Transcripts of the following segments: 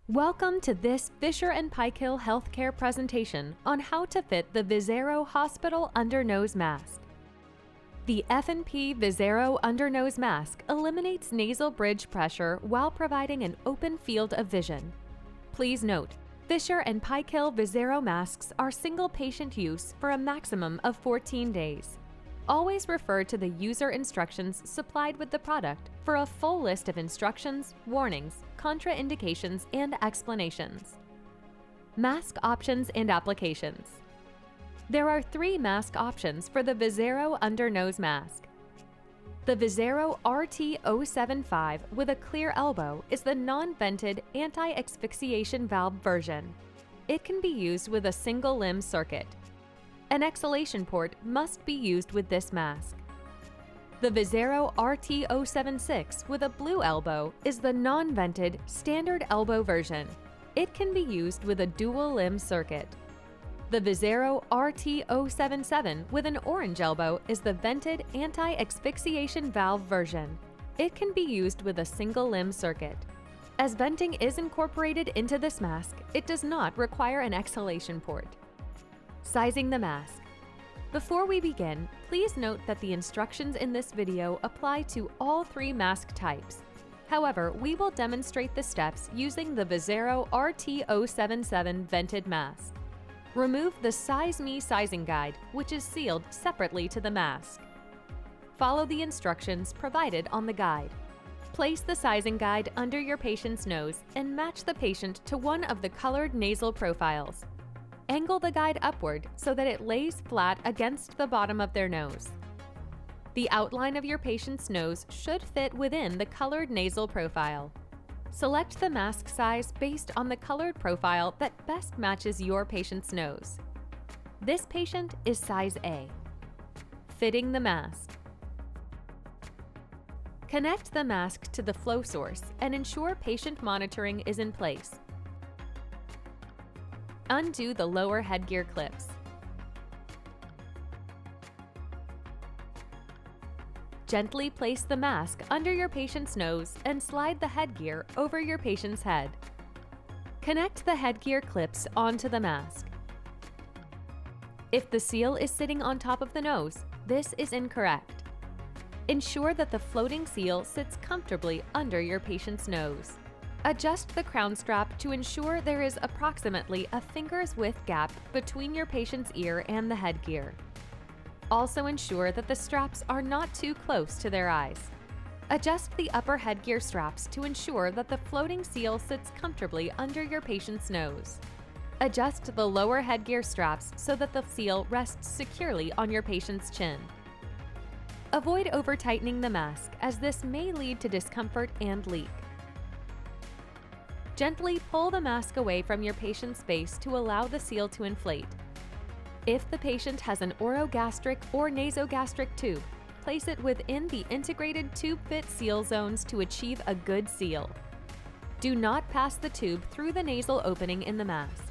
Welcome to this Fisher Paykel Healthcare presentation on how to fit the Visairo Hospital Under-Nose Mask. The F&P Visairo Under-Nose Mask eliminates nasal bridge pressure while providing an open field of vision. Please note, Fisher Paykel Visairo masks are single patient use for a maximum of 14 days. Always refer to the user instructions supplied with the product for a full list of instructions, warnings, contraindications, and explanations. Mask options and applications. There are 3 mask options for the Visairo Under-Nose Mask. The Visairo RT075 with a clear elbow is the non-vented anti-asphyxiation valve version. It can be used with a single limb circuit. An exhalation port must be used with this mask. The Visairo RT076 with a blue elbow is the non-vented standard elbow version. It can be used with a dual limb circuit. The Visairo RT077 with an orange elbow is the vented anti-asphyxiation valve version. It can be used with a single limb circuit. As venting is incorporated into this mask, it does not require an exhalation port. Sizing the mask. Before we begin, please note that the instructions in this video apply to all 3 mask types. However, we will demonstrate the steps using the Visairo RT077 vented mask. Remove the Size Me sizing guide, which is sealed separately to the mask. Follow the instructions provided on the guide. Place the sizing guide under your patient's nose and match the patient to one of the colored nasal profiles. Angle the guide upward so that it lays flat against the bottom of their nose. The outline of your patient's nose should fit within the colored nasal profile. Select the mask size based on the colored profile that best matches your patient's nose. This patient is size A. Fitting the mask. Connect the mask to the flow source and ensure patient monitoring is in place. Undo the lower headgear clips. Gently place the mask under your patient's nose and slide the headgear over your patient's head. Connect the headgear clips onto the mask. If the seal is sitting on top of the nose, this is incorrect. Ensure that the floating seal sits comfortably under your patient's nose. Adjust the crown strap to ensure there is approximately a finger's width gap between your patient's ear and the headgear. Also ensure that the straps are not too close to their eyes. Adjust the upper headgear straps to ensure that the floating seal sits comfortably under your patient's nose. Adjust the lower headgear straps so that the seal rests securely on your patient's chin. Avoid over-tightening the mask, as this may lead to discomfort and leak. Gently pull the mask away from your patient's face to allow the seal to inflate. If the patient has an orogastric or nasogastric tube, place it within the integrated tube fit seal zones to achieve a good seal. Do not pass the tube through the nasal opening in the mask.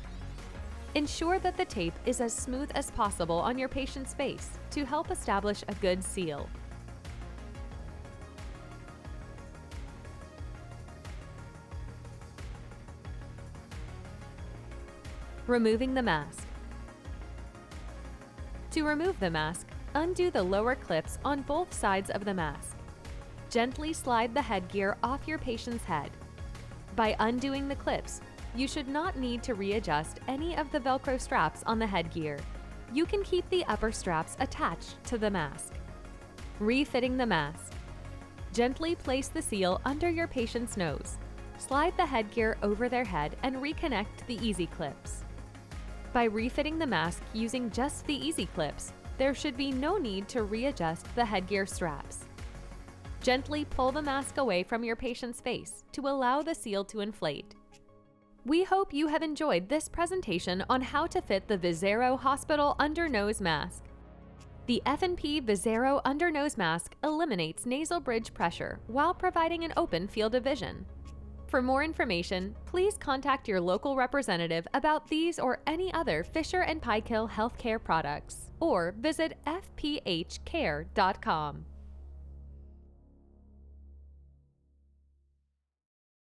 Ensure that the tape is as smooth as possible on your patient's face to help establish a good seal. Removing the mask. To remove the mask, undo the lower clips on both sides of the mask. Gently slide the headgear off your patient's head. By undoing the clips, you should not need to readjust any of the Velcro straps on the headgear. You can keep the upper straps attached to the mask. Refitting the mask. Gently place the seal under your patient's nose. Slide the headgear over their head and reconnect the easy clips. By refitting the mask using just the easy clips, there should be no need to readjust the headgear straps. Gently pull the mask away from your patient's face to allow the seal to inflate. We hope you have enjoyed this presentation on how to fit the Visairo Hospital Under-Nose Mask. The F&P Visairo Under-Nose Mask eliminates nasal bridge pressure while providing an open field of vision. For more information, please contact your local representative about these or any other Fisher Paykel Healthcare products, or visit fphcare.com.